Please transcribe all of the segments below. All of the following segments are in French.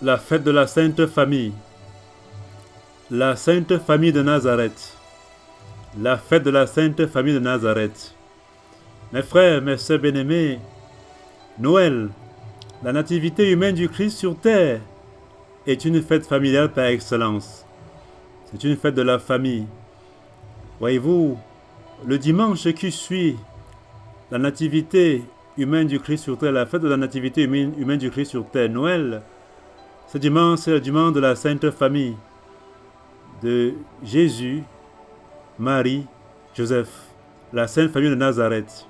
La fête de la Sainte Famille. La Sainte Famille de Nazareth. La fête de la Sainte Famille de Nazareth. Mes frères, mes sœurs bien-aimés, Noël, la nativité humaine du Christ sur terre, est une fête familiale par excellence. C'est une fête de la famille. Voyez-vous, le dimanche qui suit la nativité humaine du Christ sur terre, la fête de la nativité humaine du Christ sur terre, Noël, ce dimanche, c'est le dimanche de la Sainte Famille, de Jésus, Marie, Joseph, la Sainte Famille de Nazareth.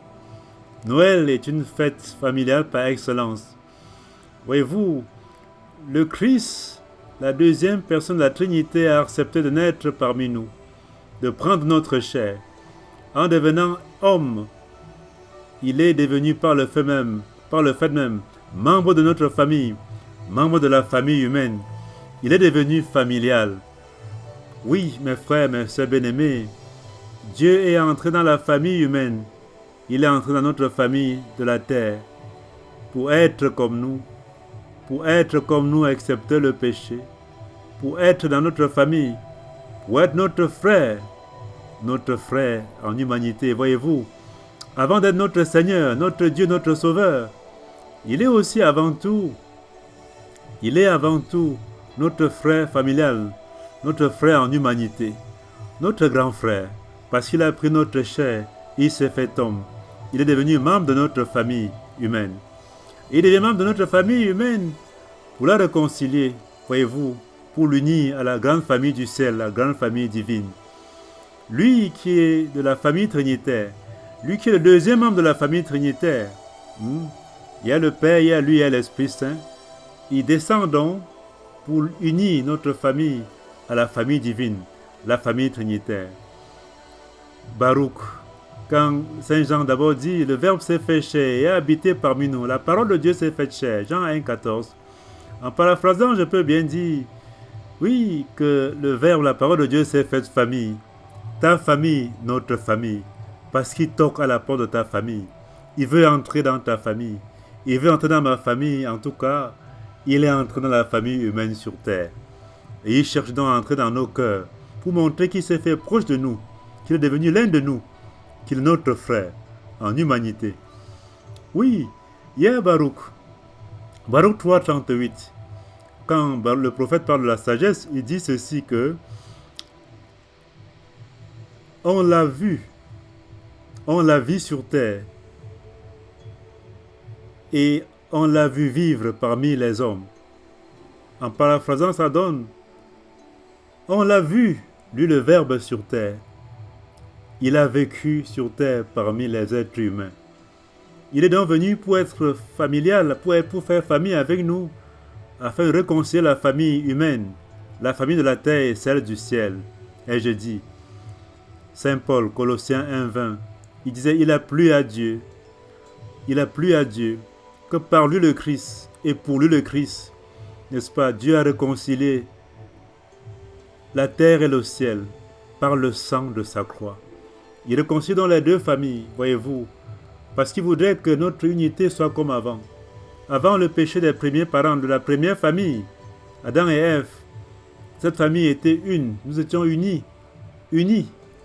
Noël est une fête familiale par excellence. Voyez-vous, le Christ, la deuxième personne de la Trinité, a accepté de naître parmi nous, de prendre notre chair. En devenant homme, il est devenu par le fait même, membre de notre famille, membre de la famille humaine. Il est devenu familial. Oui, mes frères, mes sœurs bien-aimés, Dieu est entré dans la famille humaine. Il est entré dans notre famille de la terre pour être comme nous, accepter le péché, pour être dans notre famille, pour être notre frère en humanité. Voyez-vous, avant d'être notre Seigneur, notre Dieu, notre Sauveur, il est aussi avant tout notre frère familial, notre frère en humanité, notre grand frère, parce qu'il a pris notre chair, il s'est fait homme. Il est devenu membre de notre famille humaine. Il devient membre de notre famille humaine pour la réconcilier, voyez-vous, pour l'unir à la grande famille du ciel, la grande famille divine. Lui qui est de la famille trinitaire, lui qui est le deuxième membre de la famille trinitaire, il y a le Père, il y a lui, il y a l'Esprit Saint. Il descend donc pour unir notre famille à la famille divine, la famille trinitaire. Baruch, quand Saint Jean d'abord dit, le Verbe s'est fait chair et a habité parmi nous, la parole de Dieu s'est faite chair, Jean 1,14. En paraphrasant, je peux bien dire, oui, que le Verbe, la parole de Dieu s'est faite famille. Ta famille, notre famille, parce qu'il toque à la porte de ta famille. Il veut entrer dans ta famille. Il veut entrer dans ma famille, en tout cas, il est entré dans la famille humaine sur terre. Et il cherche donc à entrer dans nos cœurs pour montrer qu'il s'est fait proche de nous, qu'il est devenu l'un de nous, qu'il est notre frère en humanité. Oui, il y a Baruch 3,38. Quand le prophète parle de la sagesse, il dit ceci que on l'a vu sur terre et on l'a vu vivre parmi les hommes. En paraphrasant, ça donne on l'a vu, lui le Verbe sur terre. Il a vécu sur terre parmi les êtres humains. Il est donc venu pour être familial, pour faire famille avec nous, afin de réconcilier la famille humaine, la famille de la terre et celle du ciel. Et je dis, Saint Paul, Colossiens 1,20, il disait, il a plu à Dieu que par lui le Christ et pour lui le Christ, n'est-ce pas, Dieu a réconcilié la terre et le ciel par le sang de sa croix. Il réconcilie dans les deux familles, voyez-vous, parce qu'il voudrait que notre unité soit comme avant. Avant le péché des premiers parents de la première famille, Adam et Ève, cette famille était une, nous étions unis,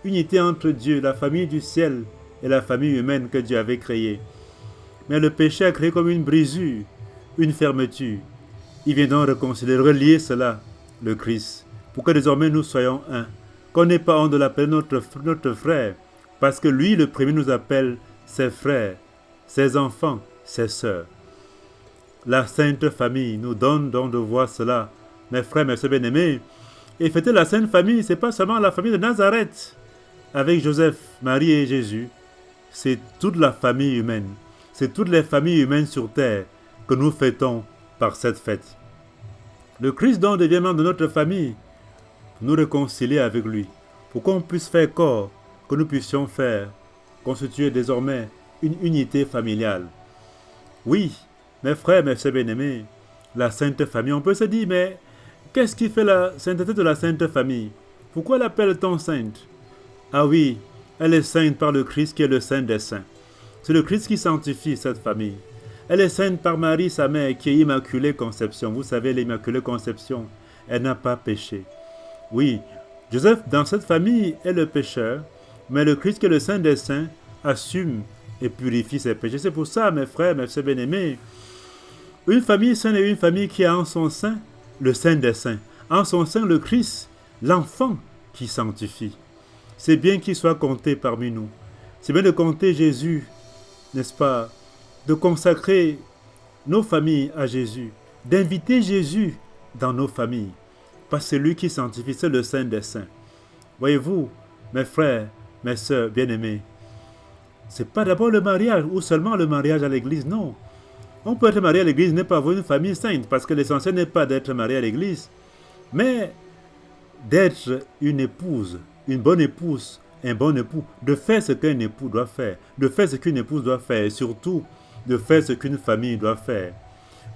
unité entre Dieu, la famille du ciel et la famille humaine que Dieu avait créée. Mais le péché a créé comme une brisure, une fermeture. Il vient donc réconcilier, relier cela, le Christ, pour que désormais nous soyons un. Qu'on n'ait pas honte de l'appeler notre frère, parce que lui, le premier, nous appelle ses frères, ses enfants, ses sœurs. La Sainte Famille nous donne donc de voir cela, mes frères, mes sœurs bien-aimés. Et fêter la Sainte Famille, ce n'est pas seulement la famille de Nazareth, avec Joseph, Marie et Jésus. C'est toute la famille humaine. C'est toutes les familles humaines sur terre que nous fêtons par cette fête. Le Christ donc devient membre de notre famille pour nous réconcilier avec lui, pour qu'on puisse faire corps, que nous puissions constituer désormais une unité familiale. Oui, mes frères, mes sœurs bien-aimés, la Sainte Famille, on peut se dire, mais qu'est-ce qui fait la sainteté de la Sainte Famille? Pourquoi l'appelle-t-on sainte? Ah oui, elle est sainte par le Christ qui est le Saint des Saints. C'est le Christ qui sanctifie cette famille. Elle est sainte par Marie, sa mère, qui est Immaculée Conception. Vous savez, l'Immaculée Conception, elle n'a pas péché. Oui, Joseph, dans cette famille, est le pécheur, mais le Christ, qui est le Saint des Saints, assume et purifie ses péchés. C'est pour ça, mes frères, mes sœurs bien-aimés, une famille sainte est une famille qui a en son sein le Saint des Saints, en son sein le Christ, l'enfant qui sanctifie. C'est bien qu'il soit compté parmi nous. C'est bien de compter Jésus, n'est-ce pas? De consacrer nos familles à Jésus, d'inviter Jésus dans nos familles. Parce que c'est lui qui sanctifie, c'est le Saint des Saints. Voyez-vous, mes frères, mes sœurs bien-aimés, ce n'est pas d'abord le mariage ou seulement le mariage à l'église, non. On peut être marié à l'église, n'est pas avoir une famille sainte, parce que l'essentiel n'est pas d'être marié à l'église, mais d'être une épouse, une bonne épouse, un bon époux, de faire ce qu'un époux doit faire, de faire ce qu'une épouse doit faire, et surtout de faire ce qu'une famille doit faire.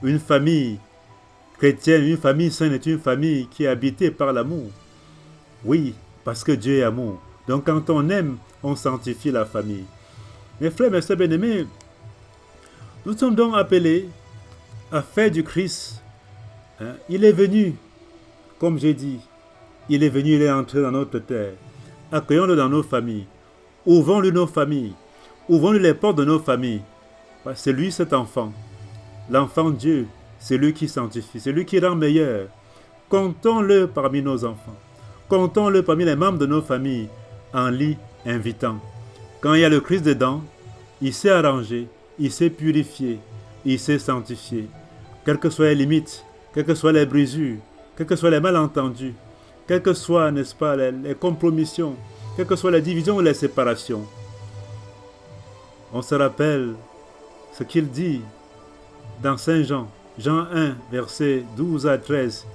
Une famille chrétienne, une famille sainte est une famille qui est habitée par l'amour. Oui, parce que Dieu est amour. Donc quand on aime, on sanctifie la famille. Mes frères, mes sœurs bien-aimés, nous sommes donc appelés à faire du Christ. Il est venu, comme j'ai dit, il est venu, il est entré dans notre terre. Accueillons-le dans nos familles. Ouvrons-lui nos familles. Ouvrons-lui les portes de nos familles. C'est lui cet enfant. L'enfant Dieu, c'est lui qui sanctifie, c'est lui qui rend meilleur. Comptons-le parmi nos enfants. Comptons-le parmi les membres de nos familles en l'y invitant. Quand il y a le Christ dedans, il s'est arrangé, il s'est purifié, il s'est sanctifié. Quelles que soient les limites, quelles que soient les brisures, quels que soient les malentendus, quelles que soient, n'est-ce pas, les compromissions, quelles que soient les divisions ou les séparations. On se rappelle ce qu'il dit dans Saint Jean, Jean 1, versets 12 à 13.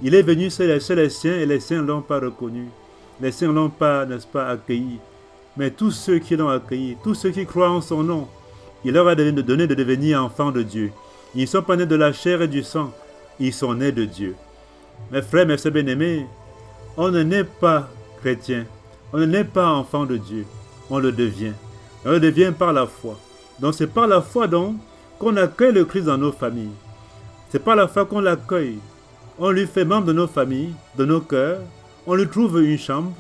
Il est venu chez les siens et les siens ne l'ont pas reconnu. Les siens ne l'ont pas, n'est-ce pas, accueilli. Mais tous ceux qui l'ont accueilli, tous ceux qui croient en son nom, il leur a donné de devenir enfants de Dieu. Ils ne sont pas nés de la chair et du sang, ils sont nés de Dieu. Mes frères, mes sœurs bien-aimés, on ne naît pas chrétien, on ne naît pas enfant de Dieu, on le devient. On le devient par la foi. Donc c'est par la foi donc qu'on accueille le Christ dans nos familles. C'est par la foi qu'on l'accueille. On lui fait membre de nos familles, de nos cœurs. On lui trouve une chambre.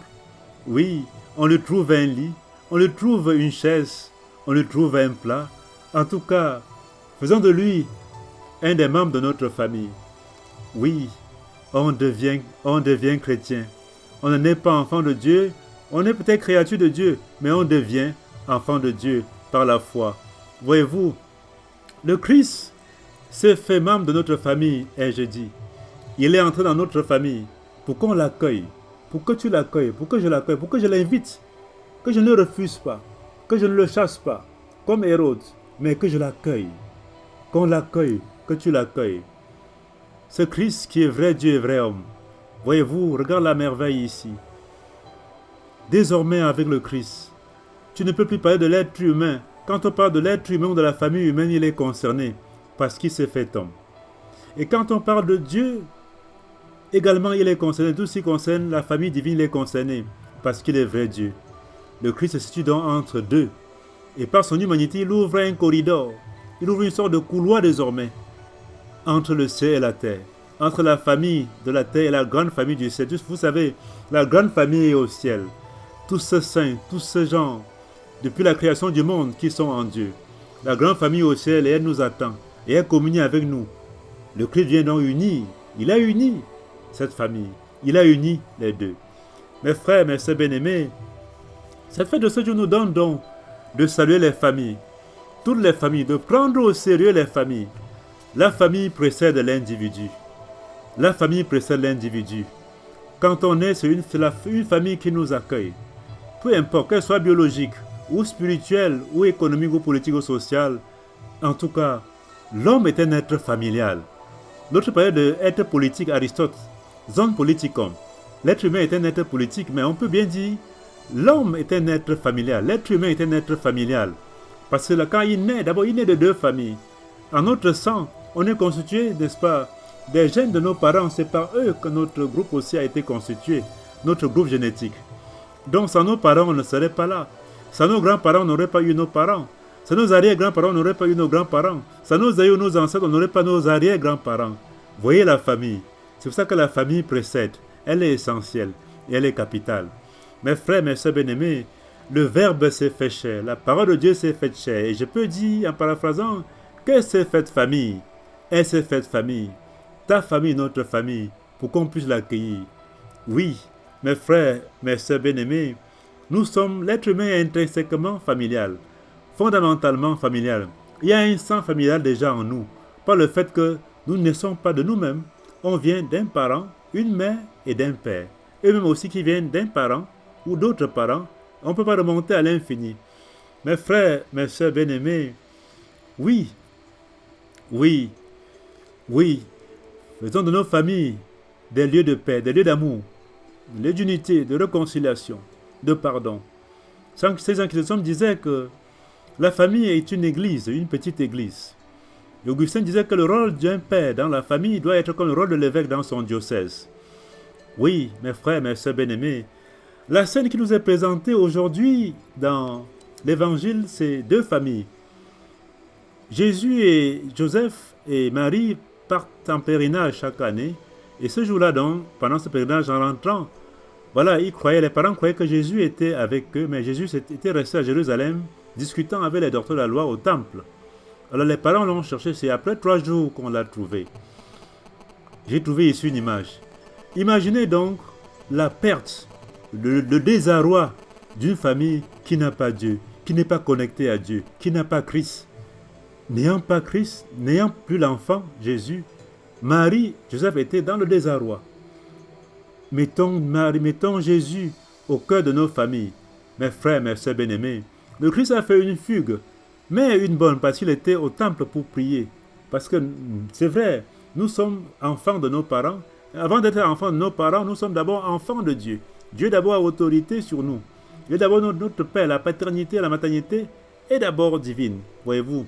Oui, on lui trouve un lit. On lui trouve une chaise. On lui trouve un plat. En tout cas, faisons de lui un des membres de notre famille. Oui, on devient chrétien. On n'est pas enfant de Dieu. On est peut-être créature de Dieu, mais on devient enfant de Dieu par la foi. Voyez-vous, le Christ s'est fait membre de notre famille, ai-je dit. Il est entré dans notre famille pour qu'on l'accueille, pour que tu l'accueilles, pour que je l'accueille, pour que je l'invite, que je ne le refuse pas, que je ne le chasse pas, comme Hérode, mais que je l'accueille, qu'on l'accueille, que tu l'accueilles. Ce Christ qui est vrai Dieu et vrai homme. Voyez-vous, regarde la merveille ici. Désormais avec le Christ, tu ne peux plus parler de l'être humain. Quand on parle de l'être humain ou de la famille humaine, il est concerné parce qu'il s'est fait homme. Et quand on parle de Dieu, également il est concerné. Tout ce qui concerne la famille divine, il est concerné parce qu'il est vrai Dieu. Le Christ se situe donc entre deux. Et par son humanité, il ouvre un corridor. Il ouvre une sorte de couloir désormais entre le ciel et la terre. Entre la famille de la terre et la grande famille du ciel. Vous savez, la grande famille est au ciel. Tous ces saints, tous ces gens, depuis la création du monde, qui sont en Dieu. La grande famille au ciel, et elle nous attend. Et elle communie avec nous. Le Christ vient donc unir. Il a uni cette famille. Il a uni les deux. Mes frères, mes sœurs bien-aimés, cette fête de ce jour nous donne donc de saluer les familles. Toutes les familles, de prendre au sérieux les familles. La famille précède l'individu. La famille précède l'individu. Quand on est, c'est une famille qui nous accueille. Peu importe, qu'elle soit biologique, ou spirituelle, ou économique, ou politique, ou sociale. En tout cas, l'homme est un être familial. L'autre parlait d'être politique, Aristote, zone politicum. L'être humain est un être politique, mais on peut bien dire l'homme est un être familial. L'être humain est un être familial. Parce que là, quand il naît, d'abord il naît de deux familles. En notre sang, on est constitué, n'est-ce pas, des gènes de nos parents. C'est par eux que notre groupe aussi a été constitué, notre groupe génétique. Donc sans nos parents, on ne serait pas là. Sans nos grands-parents, on n'aurait pas eu nos parents. Sans nos arrière-grands-parents, on n'aurait pas eu nos grands-parents. Sans nos aïeux, nos ancêtres, on n'aurait pas nos arrière-grands-parents. Voyez la famille. C'est pour ça que la famille précède. Elle est essentielle et elle est capitale. Mes frères, mes sœurs bien-aimés, le Verbe s'est fait chair. La parole de Dieu s'est faite chair. Et je peux dire, en paraphrasant, que s'est faite famille. Elle s'est faite famille. Ta famille, notre famille, pour qu'on puisse l'accueillir. Oui, mes frères, mes sœurs bien-aimés, nous sommes, l'être humain est intrinsèquement familial, fondamentalement familial. Il y a un sang familial déjà en nous, par le fait que nous ne naissons pas de nous-mêmes. On vient d'un parent, une mère et d'un père. Et même aussi qui viennent d'un parent ou d'autres parents. On ne peut pas remonter à l'infini. Mes frères, mes sœurs bien-aimés, oui, oui, oui, faisons de nos familles des lieux de paix, des lieux d'amour, des lieux d'unité, de réconciliation, de pardon. Ces Inquisitions disaient que la famille est une église, une petite église. Augustin disait que le rôle d'un père dans la famille doit être comme le rôle de l'évêque dans son diocèse. Oui, mes frères, mes sœurs bien-aimés, la scène qui nous est présentée aujourd'hui dans l'évangile, c'est deux familles. Jésus et Joseph et Marie partent en pèlerinage chaque année. Et ce jour-là, donc, pendant ce pèlerinage, en rentrant, voilà, les parents croyaient que Jésus était avec eux, mais Jésus était resté à Jérusalem, discutant avec les docteurs de la loi au temple. Alors les parents l'ont cherché, c'est après 3 jours qu'on l'a trouvé. J'ai trouvé ici une image. Imaginez donc la perte, le désarroi d'une famille qui n'a pas Dieu, qui n'est pas connectée à Dieu, qui n'a pas Christ. N'ayant pas Christ, n'ayant plus l'enfant, Jésus, Marie, Joseph étaient dans le désarroi. Mettons Jésus au cœur de nos familles. Mes frères, mes sœurs bien-aimés, le Christ a fait une fugue, mais une bonne, parce qu'il était au temple pour prier. Parce que c'est vrai, nous sommes enfants de nos parents. Avant d'être enfants de nos parents, nous sommes d'abord enfants de Dieu. Dieu d'abord a autorité sur nous. Dieu d'abord notre Père, la paternité, la maternité est d'abord divine. Voyez-vous,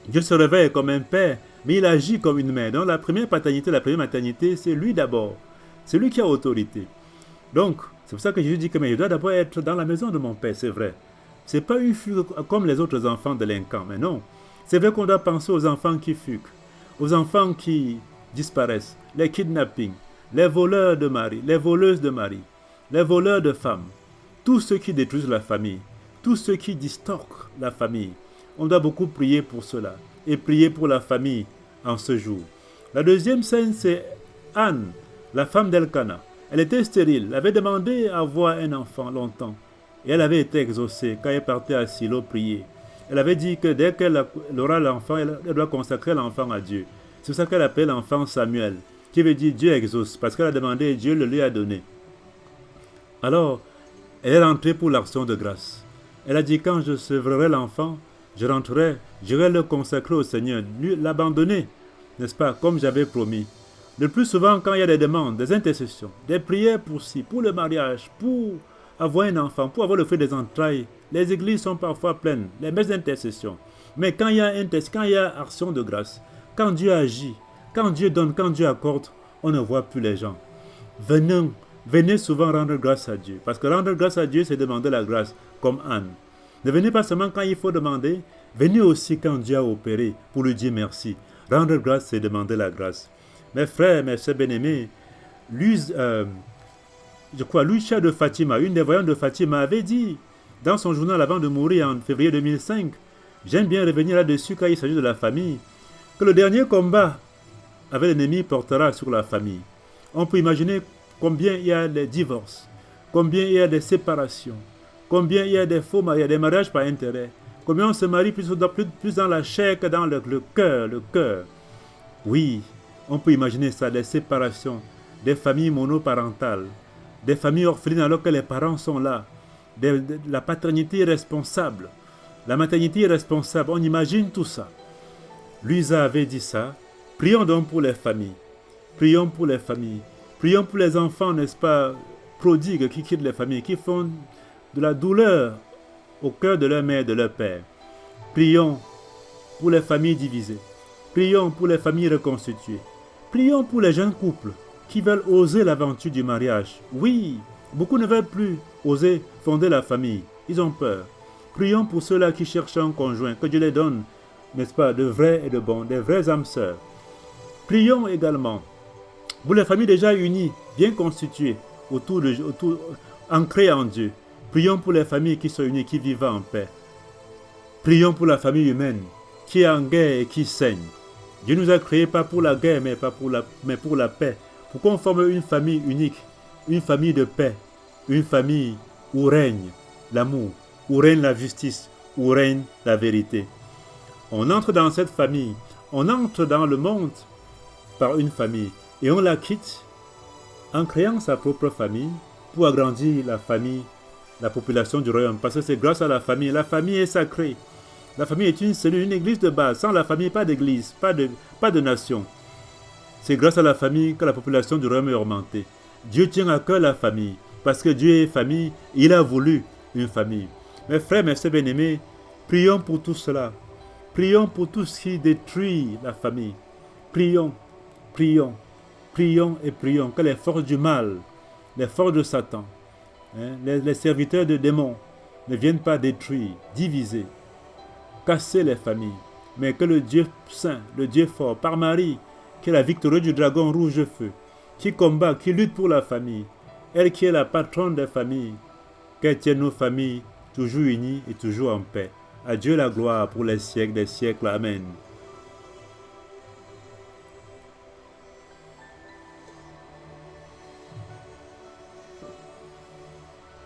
Dieu se réveille comme un père, mais il agit comme une mère. Donc la première paternité, la première maternité, c'est lui d'abord. C'est lui qui a autorité. Donc, c'est pour ça que Jésus dit que mais je dois d'abord être dans la maison de mon Père, c'est vrai. Ce n'est pas une fugue comme les autres enfants délinquants, mais non. C'est vrai qu'on doit penser aux enfants qui fuguent, aux enfants qui disparaissent, les kidnappings, les voleurs de mari, les voleuses de mari, les voleurs de femmes, tous ceux qui détruisent la famille, tous ceux qui distorquent la famille. On doit beaucoup prier pour cela et prier pour la famille en ce jour. La deuxième scène, c'est Anne, la femme d'Elkana. Elle était stérile, elle avait demandé à avoir un enfant longtemps. Et elle avait été exaucée quand elle partait à Silo prier. Elle avait dit que dès qu'elle aura l'enfant, elle doit consacrer l'enfant à Dieu. C'est pour ça qu'elle appelle l'enfant Samuel, qui veut dire Dieu exauce, parce qu'elle a demandé et Dieu le lui a donné. Alors, elle est rentrée pour l'action de grâce. Elle a dit, quand je sevrerai l'enfant, je rentrerai, j'irai le consacrer au Seigneur, l'abandonner, n'est-ce pas, comme j'avais promis. Le plus souvent, quand il y a des demandes, des intercessions, des prières pour le mariage, pour avoir un enfant, pour avoir le fruit des entrailles, les églises sont parfois pleines, les messes d'intercession. Mais quand il y a action de grâce, quand Dieu agit, quand Dieu donne, quand Dieu accorde, on ne voit plus les gens. Venez souvent rendre grâce à Dieu. Parce que rendre grâce à Dieu, c'est demander la grâce, comme Anne. Ne venez pas seulement quand il faut demander, venez aussi quand Dieu a opéré, pour lui dire merci. Rendre grâce, c'est demander la grâce. Mes frères, mes sœurs bien-aimés, Lucia de Fatima, une des voyantes de Fatima, avait dit dans son journal avant de mourir en février 2005, j'aime bien revenir là-dessus quand il s'agit de la famille, que le dernier combat avec l'ennemi portera sur la famille. On peut imaginer combien il y a des divorces, combien il y a des séparations, combien il y a des faux mariages, des mariages par intérêt, combien on se marie plus dans la chair que dans le cœur. Oui, on peut imaginer ça, des séparations, des familles monoparentales, des familles orphelines alors que les parents sont là, la paternité irresponsable, la maternité irresponsable, on imagine tout ça. Luisa avait dit ça. Prions donc pour les familles. Prions pour les familles. Prions pour les enfants, n'est-ce pas, prodigues qui quittent les familles, qui font de la douleur au cœur de leur mère et de leur père. Prions pour les familles divisées. Prions pour les familles reconstituées. Prions pour les jeunes couples qui veulent oser l'aventure du mariage. Oui, beaucoup ne veulent plus oser fonder la famille. Ils ont peur. Prions pour ceux-là qui cherchent un conjoint, que Dieu les donne, n'est-ce pas, de vrais et de bons, des vraies âmes sœurs. Prions également pour les familles déjà unies, bien constituées, ancrées en Dieu. Prions pour les familles qui sont unies, qui vivent en paix. Prions pour la famille humaine, qui est en guerre et qui saigne. Dieu nous a créés pas pour la guerre, mais pour la paix. Pour qu'on forme une famille unique, une famille de paix, une famille où règne l'amour, où règne la justice, où règne la vérité. On entre dans cette famille, on entre dans le monde par une famille et on la quitte en créant sa propre famille pour agrandir la famille, la population du royaume. Parce que c'est grâce à la famille est sacrée. La famille est une cellule, une église de base. Sans la famille, pas d'église, pas de nation. C'est grâce à la famille que la population du royaume est augmentée. Dieu tient à cœur la famille. Parce que Dieu est famille, il a voulu une famille. Mes frères, mes sœurs bien-aimés, prions pour tout cela. Prions pour tout ce qui détruit la famille. Prions, prions, prions et prions que les forces du mal, les forces de Satan, les serviteurs de démons ne viennent pas détruire, diviser, casser les familles, mais que le Dieu saint, le Dieu fort, par Marie, qui est la victorieuse du dragon rouge feu, qui combat, qui lutte pour la famille, elle qui est la patronne des familles, qu'elle tienne nos familles toujours unies et toujours en paix. À Dieu la gloire pour les siècles des siècles. Amen.